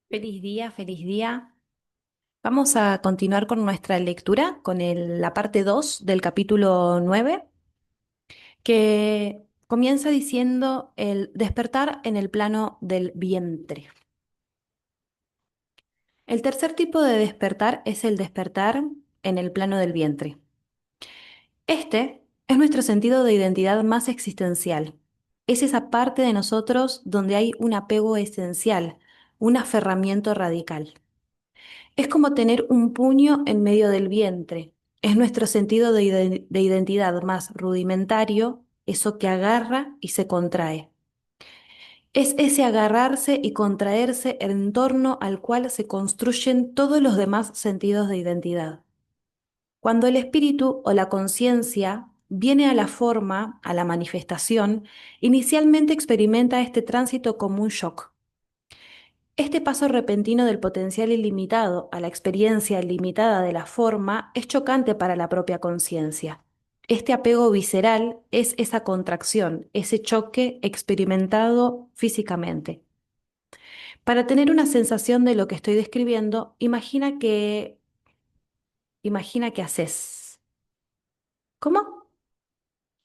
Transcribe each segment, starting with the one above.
Feliz día, feliz día. Vamos a continuar con nuestra lectura, con la parte 2 del capítulo 9, que comienza diciendo el despertar en el plano del vientre. El tercer tipo de despertar es el despertar en el plano del vientre. Este es nuestro sentido de identidad más existencial. Es esa parte de nosotros donde hay un apego esencial, un aferramiento radical. Es como tener un puño en medio del vientre. Es nuestro sentido de identidad más rudimentario, eso que agarra y se contrae. Es ese agarrarse y contraerse en torno al cual se construyen todos los demás sentidos de identidad. Cuando el espíritu o la conciencia viene a la forma, a la manifestación, inicialmente experimenta este tránsito como un shock. Este paso repentino del potencial ilimitado a la experiencia limitada de la forma es chocante para la propia conciencia. Este apego visceral es esa contracción, ese choque experimentado físicamente. Para tener una sensación de lo que estoy describiendo, imagina que haces. ¿Cómo?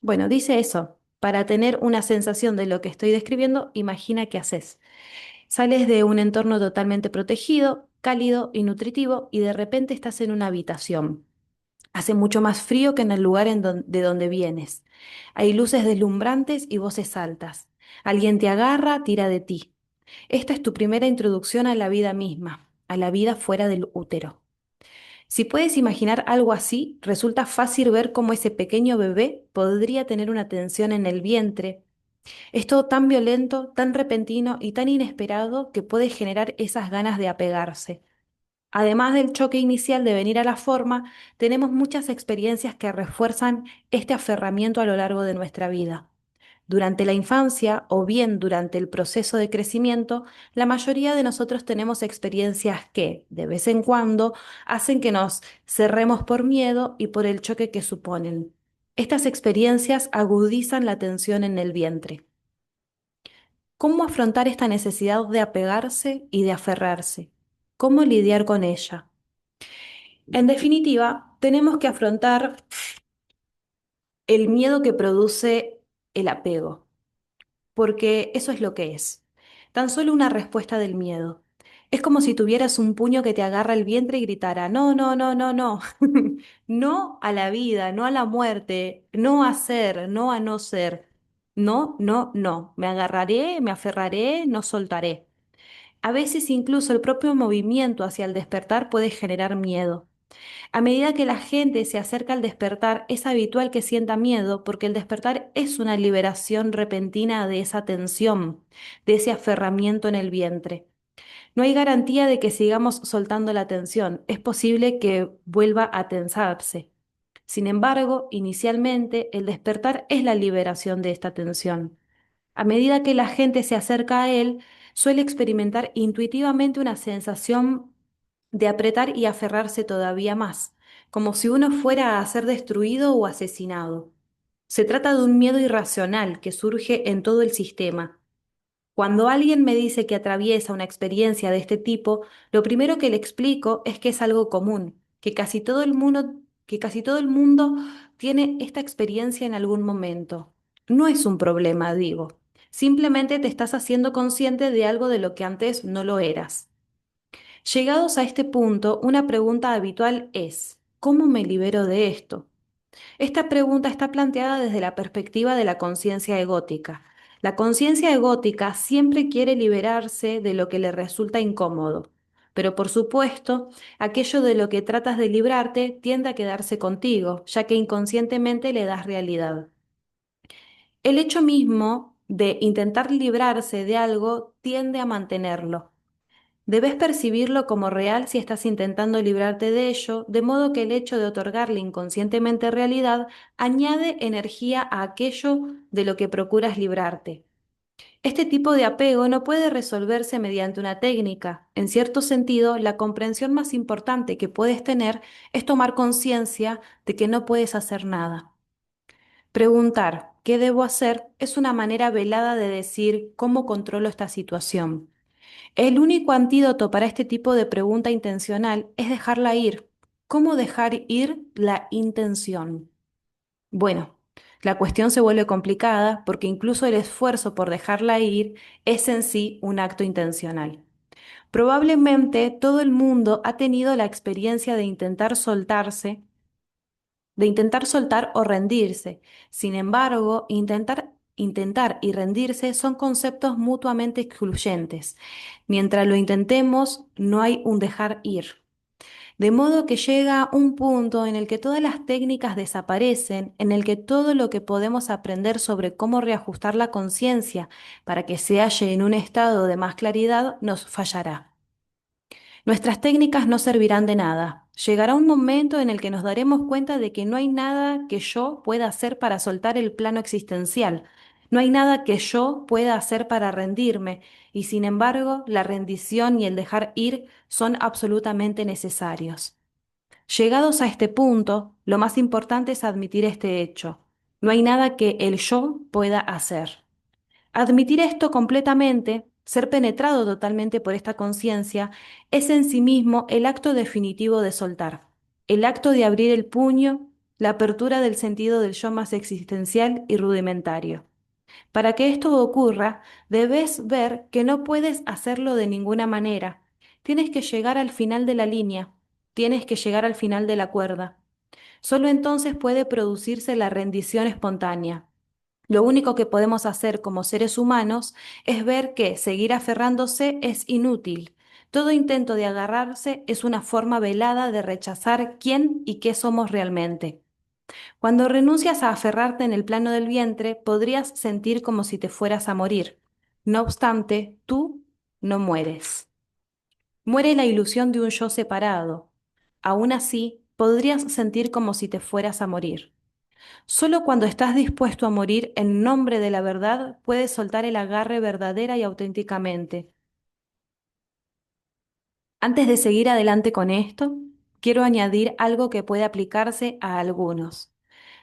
Bueno, dice eso. Para tener una sensación de lo que estoy describiendo, imagina que haces. Sales de un entorno totalmente protegido, cálido y nutritivo y de repente estás en una habitación. Hace mucho más frío que en el lugar de donde vienes. Hay luces deslumbrantes y voces altas. Alguien te agarra, tira de ti. Esta es tu primera introducción a la vida misma, a la vida fuera del útero. Si puedes imaginar algo así, resulta fácil ver cómo ese pequeño bebé podría tener una tensión en el vientre. Es todo tan violento, tan repentino y tan inesperado que puede generar esas ganas de apegarse. Además del choque inicial de venir a la forma, tenemos muchas experiencias que refuerzan este aferramiento a lo largo de nuestra vida. Durante la infancia o bien durante el proceso de crecimiento, la mayoría de nosotros tenemos experiencias que, de vez en cuando, hacen que nos cerremos por miedo y por el choque que suponen. Estas experiencias agudizan la tensión en el vientre. ¿Cómo afrontar esta necesidad de apegarse y de aferrarse? ¿Cómo lidiar con ella? En definitiva, tenemos que afrontar el miedo que produce el apego, porque eso es lo que es. Tan solo una respuesta del miedo. Es como si tuvieras un puño que te agarra el vientre y gritara, no, no, no, no, no, no a la vida, no a la muerte, no a ser, no a no ser, no, no, no, me agarraré, me aferraré, no soltaré. A veces incluso el propio movimiento hacia el despertar puede generar miedo. A medida que la gente se acerca al despertar, es habitual que sienta miedo porque el despertar es una liberación repentina de esa tensión, de ese aferramiento en el vientre. No hay garantía de que sigamos soltando la tensión, es posible que vuelva a tensarse. Sin embargo, inicialmente el despertar es la liberación de esta tensión. A medida que la gente se acerca a él, suele experimentar intuitivamente una sensación de apretar y aferrarse todavía más, como si uno fuera a ser destruido o asesinado. Se trata de un miedo irracional que surge en todo el sistema. Cuando alguien me dice que atraviesa una experiencia de este tipo, lo primero que le explico es que es algo común, que casi todo el mundo tiene esta experiencia en algún momento. No es un problema, digo. Simplemente te estás haciendo consciente de algo de lo que antes no lo eras. Llegados a este punto, una pregunta habitual es, ¿cómo me libero de esto? Esta pregunta está planteada desde la perspectiva de la conciencia egótica. La conciencia egótica siempre quiere liberarse de lo que le resulta incómodo, pero por supuesto, aquello de lo que tratas de librarte tiende a quedarse contigo, ya que inconscientemente le das realidad. El hecho mismo de intentar librarse de algo tiende a mantenerlo. Debes percibirlo como real si estás intentando librarte de ello, de modo que el hecho de otorgarle inconscientemente realidad añade energía a aquello de lo que procuras librarte. Este tipo de apego no puede resolverse mediante una técnica. En cierto sentido, la comprensión más importante que puedes tener es tomar conciencia de que no puedes hacer nada. Preguntar ¿qué debo hacer? Es una manera velada de decir cómo controlo esta situación. El único antídoto para este tipo de pregunta intencional es dejarla ir. ¿Cómo dejar ir la intención? Bueno, la cuestión se vuelve complicada porque incluso el esfuerzo por dejarla ir es en sí un acto intencional. Probablemente todo el mundo ha tenido la experiencia de intentar soltarse, de intentar soltar o rendirse. Sin embargo, intentar y rendirse son conceptos mutuamente excluyentes. Mientras lo intentemos, no hay un dejar ir. De modo que llega un punto en el que todas las técnicas desaparecen, en el que todo lo que podemos aprender sobre cómo reajustar la conciencia para que se halle en un estado de más claridad nos fallará. Nuestras técnicas no servirán de nada. Llegará un momento en el que nos daremos cuenta de que no hay nada que yo pueda hacer para soltar el plano existencial. No hay nada que yo pueda hacer para rendirme, y sin embargo, la rendición y el dejar ir son absolutamente necesarios. Llegados a este punto, lo más importante es admitir este hecho. No hay nada que el yo pueda hacer. Admitir esto completamente, ser penetrado totalmente por esta conciencia, es en sí mismo el acto definitivo de soltar, el acto de abrir el puño, la apertura del sentido del yo más existencial y rudimentario. Para que esto ocurra, debes ver que no puedes hacerlo de ninguna manera. Tienes que llegar al final de la línea, tienes que llegar al final de la cuerda. Solo entonces puede producirse la rendición espontánea. Lo único que podemos hacer como seres humanos es ver que seguir aferrándose es inútil. Todo intento de agarrarse es una forma velada de rechazar quién y qué somos realmente. Cuando renuncias a aferrarte en el plano del vientre, podrías sentir como si te fueras a morir. No obstante, tú no mueres. Muere la ilusión de un yo separado. Aún así, podrías sentir como si te fueras a morir. Solo cuando estás dispuesto a morir en nombre de la verdad, puedes soltar el agarre verdadera y auténticamente. Antes de seguir adelante con esto, quiero añadir algo que puede aplicarse a algunos.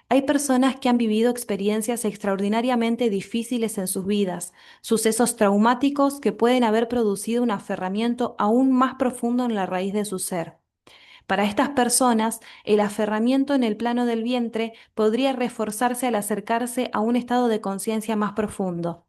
Hay personas que han vivido experiencias extraordinariamente difíciles en sus vidas, sucesos traumáticos que pueden haber producido un aferramiento aún más profundo en la raíz de su ser. Para estas personas, el aferramiento en el plano del vientre podría reforzarse al acercarse a un estado de conciencia más profundo.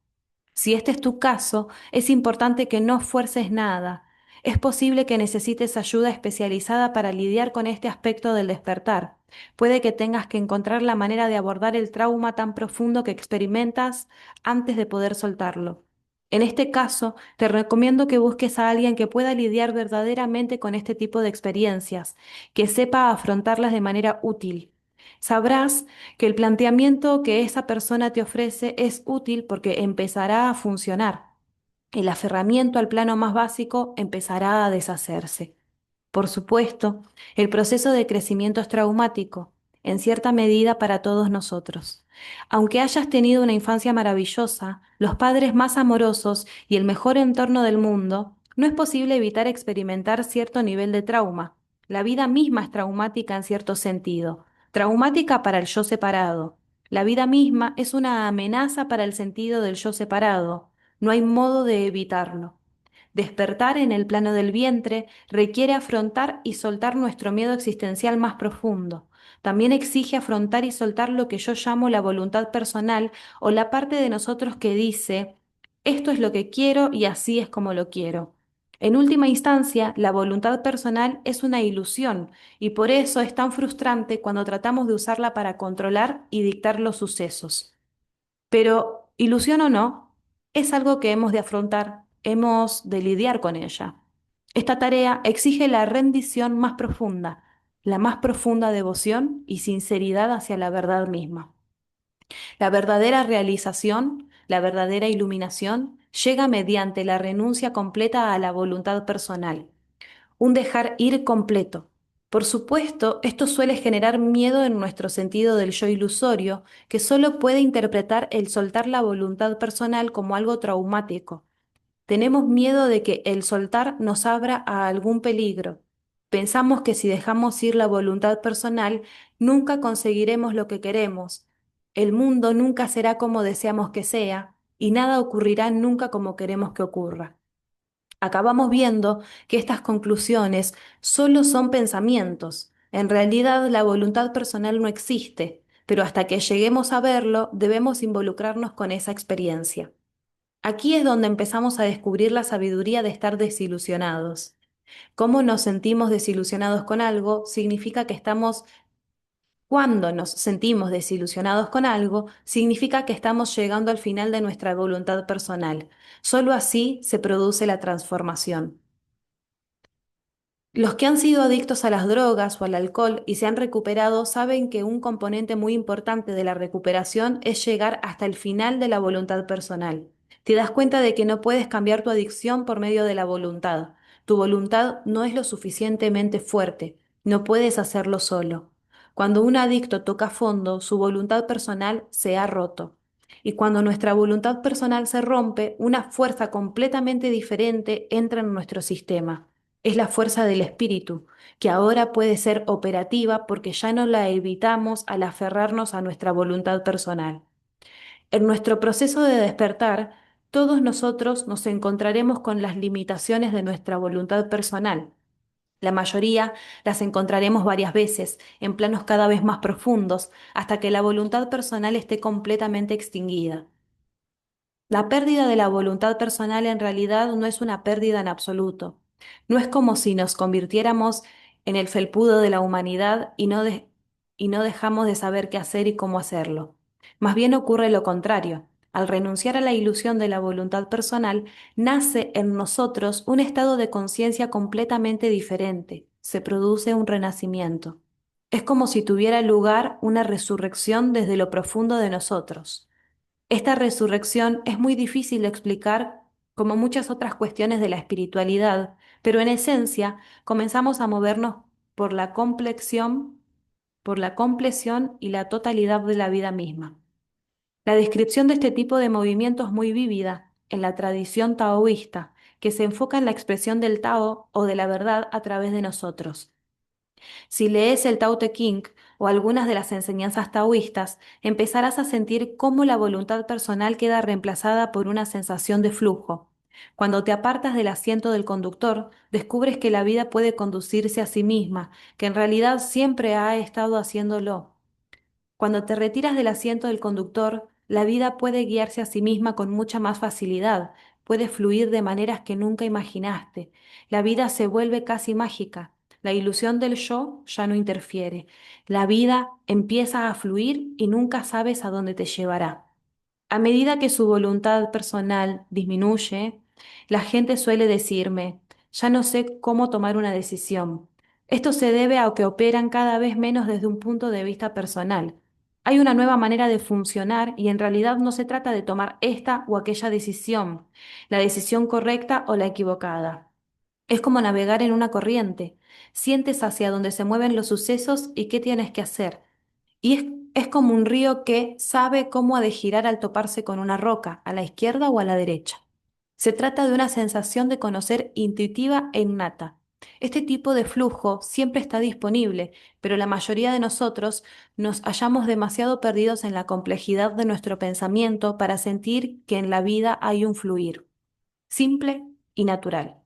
Si este es tu caso, es importante que no fuerces nada. Es posible que necesites ayuda especializada para lidiar con este aspecto del despertar. Puede que tengas que encontrar la manera de abordar el trauma tan profundo que experimentas antes de poder soltarlo. En este caso, te recomiendo que busques a alguien que pueda lidiar verdaderamente con este tipo de experiencias, que sepa afrontarlas de manera útil. Sabrás que el planteamiento que esa persona te ofrece es útil porque empezará a funcionar. El aferramiento al plano más básico empezará a deshacerse. Por supuesto, el proceso de crecimiento es traumático, en cierta medida para todos nosotros. Aunque hayas tenido una infancia maravillosa, los padres más amorosos y el mejor entorno del mundo, no es posible evitar experimentar cierto nivel de trauma. La vida misma es traumática en cierto sentido, traumática para el yo separado. La vida misma es una amenaza para el sentido del yo separado. No hay modo de evitarlo. Despertar en el plano del vientre requiere afrontar y soltar nuestro miedo existencial más profundo. También exige afrontar y soltar lo que yo llamo la voluntad personal o la parte de nosotros que dice, esto es lo que quiero y así es como lo quiero. En última instancia, la voluntad personal es una ilusión y por eso es tan frustrante cuando tratamos de usarla para controlar y dictar los sucesos. Pero, ilusión o no, es algo que hemos de afrontar, hemos de lidiar con ella. Esta tarea exige la rendición más profunda, la más profunda devoción y sinceridad hacia la verdad misma. La verdadera realización, la verdadera iluminación, llega mediante la renuncia completa a la voluntad personal, un dejar ir completo. Por supuesto, esto suele generar miedo en nuestro sentido del yo ilusorio, que solo puede interpretar el soltar la voluntad personal como algo traumático. Tenemos miedo de que el soltar nos abra a algún peligro. Pensamos que si dejamos ir la voluntad personal, nunca conseguiremos lo que queremos. El mundo nunca será como deseamos que sea, y nada ocurrirá nunca como queremos que ocurra. Acabamos viendo que estas conclusiones solo son pensamientos. En realidad, la voluntad personal no existe, pero hasta que lleguemos a verlo, debemos involucrarnos con esa experiencia. Aquí es donde empezamos a descubrir la sabiduría de estar desilusionados. Cómo nos sentimos desilusionados con algo significa que estamos, cuando nos sentimos desilusionados con algo, significa que estamos llegando al final de nuestra voluntad personal. Solo así se produce la transformación. Los que han sido adictos a las drogas o al alcohol y se han recuperado saben que un componente muy importante de la recuperación es llegar hasta el final de la voluntad personal. Te das cuenta de que no puedes cambiar tu adicción por medio de la voluntad. Tu voluntad no es lo suficientemente fuerte, no puedes hacerlo solo. Cuando un adicto toca fondo, su voluntad personal se ha roto. Y cuando nuestra voluntad personal se rompe, una fuerza completamente diferente entra en nuestro sistema. Es la fuerza del espíritu, que ahora puede ser operativa porque ya no la evitamos al aferrarnos a nuestra voluntad personal. En nuestro proceso de despertar, todos nosotros nos encontraremos con las limitaciones de nuestra voluntad personal. La mayoría las encontraremos varias veces, en planos cada vez más profundos, hasta que la voluntad personal esté completamente extinguida. La pérdida de la voluntad personal en realidad no es una pérdida en absoluto. No es como si nos convirtiéramos en el felpudo de la humanidad y no dejamos de saber qué hacer y cómo hacerlo. Más bien ocurre lo contrario. Al renunciar a la ilusión de la voluntad personal, nace en nosotros un estado de conciencia completamente diferente. Se produce un renacimiento. Es como si tuviera lugar una resurrección desde lo profundo de nosotros. Esta resurrección es muy difícil de explicar, como muchas otras cuestiones de la espiritualidad, pero en esencia comenzamos a movernos por la complexión, por la compleción y la totalidad de la vida misma. La descripción de este tipo de movimiento es muy vívida en la tradición taoísta, que se enfoca en la expresión del Tao o de la verdad a través de nosotros. Si lees el Tao Te Ching o algunas de las enseñanzas taoístas, empezarás a sentir cómo la voluntad personal queda reemplazada por una sensación de flujo. Cuando te apartas del asiento del conductor, descubres que la vida puede conducirse a sí misma, que en realidad siempre ha estado haciéndolo. Cuando te retiras del asiento del conductor, la vida puede guiarse a sí misma con mucha más facilidad, puede fluir de maneras que nunca imaginaste. La vida se vuelve casi mágica. La ilusión del yo ya no interfiere. La vida empieza a fluir y nunca sabes a dónde te llevará. A medida que su voluntad personal disminuye, la gente suele decirme, ya no sé cómo tomar una decisión. Esto se debe a que operan cada vez menos desde un punto de vista personal. Hay una nueva manera de funcionar y en realidad no se trata de tomar esta o aquella decisión, la decisión correcta o la equivocada. Es como navegar en una corriente. Sientes hacia dónde se mueven los sucesos y qué tienes que hacer. Y es como un río que sabe cómo ha de girar al toparse con una roca, a la izquierda o a la derecha. Se trata de una sensación de conocer intuitiva e innata. Este tipo de flujo siempre está disponible, pero la mayoría de nosotros nos hallamos demasiado perdidos en la complejidad de nuestro pensamiento para sentir que en la vida hay un fluir, simple y natural.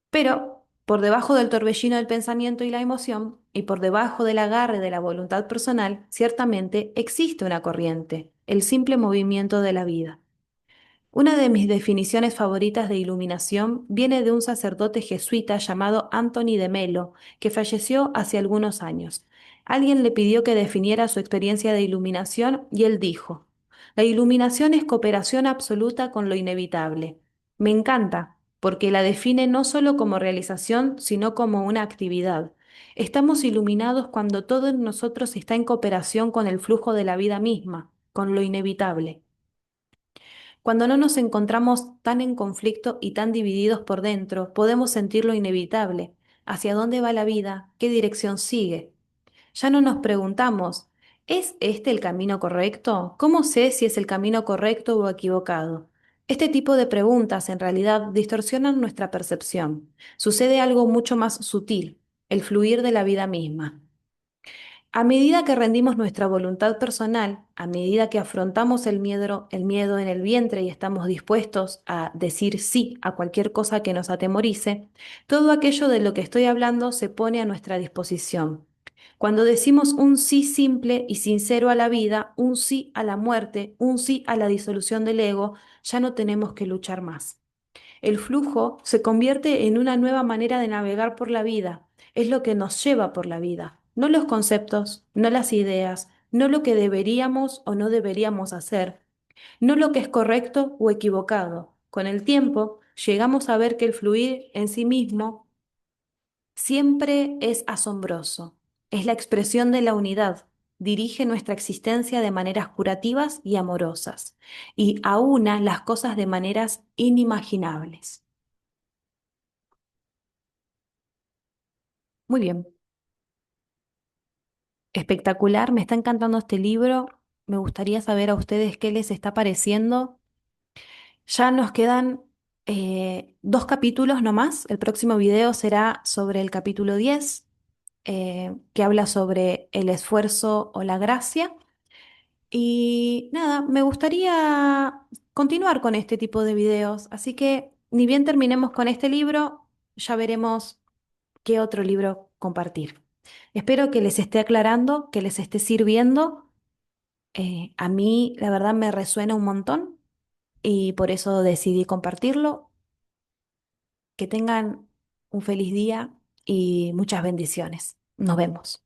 Pero por debajo del torbellino del pensamiento y la emoción, y por debajo del agarre de la voluntad personal, ciertamente existe una corriente, el simple movimiento de la vida. Una de mis definiciones favoritas de iluminación viene de un sacerdote jesuita llamado Anthony de Melo, que falleció hace algunos años. Alguien le pidió que definiera su experiencia de iluminación y él dijo, la iluminación es cooperación absoluta con lo inevitable. Me encanta, porque la define no solo como realización, sino como una actividad. Estamos iluminados cuando todo en nosotros está en cooperación con el flujo de la vida misma, con lo inevitable. Cuando no nos encontramos tan en conflicto y tan divididos por dentro, podemos sentir lo inevitable. ¿Hacia dónde va la vida? ¿Qué dirección sigue? Ya no nos preguntamos, ¿es este el camino correcto? ¿Cómo sé si es el camino correcto o equivocado? Este tipo de preguntas en realidad distorsionan nuestra percepción. Sucede algo mucho más sutil, el fluir de la vida misma. A medida que rendimos nuestra voluntad personal, a medida que afrontamos el miedo en el vientre y estamos dispuestos a decir sí a cualquier cosa que nos atemorice, todo aquello de lo que estoy hablando se pone a nuestra disposición. Cuando decimos un sí simple y sincero a la vida, un sí a la muerte, un sí a la disolución del ego, ya no tenemos que luchar más. El flujo se convierte en una nueva manera de navegar por la vida. Es lo que nos lleva por la vida, no los conceptos, no las ideas, no lo que deberíamos o no deberíamos hacer, no lo que es correcto o equivocado. Con el tiempo, llegamos a ver que el fluir en sí mismo siempre es asombroso. Es la expresión de la unidad. Dirige nuestra existencia de maneras curativas y amorosas, y aúna las cosas de maneras inimaginables. Muy bien, espectacular, me está encantando este libro. Me gustaría saber a ustedes qué les está pareciendo. Ya nos quedan dos capítulos nomás. El próximo video será sobre el capítulo 10, que habla sobre el esfuerzo o la gracia. Y nada, me gustaría continuar con este tipo de videos. Así que ni bien terminemos con este libro, ya veremos qué otro libro compartir. Espero que les esté aclarando, que les esté sirviendo. A mí, la verdad, me resuena un montón y por eso decidí compartirlo. Que tengan un feliz día y muchas bendiciones. Nos vemos.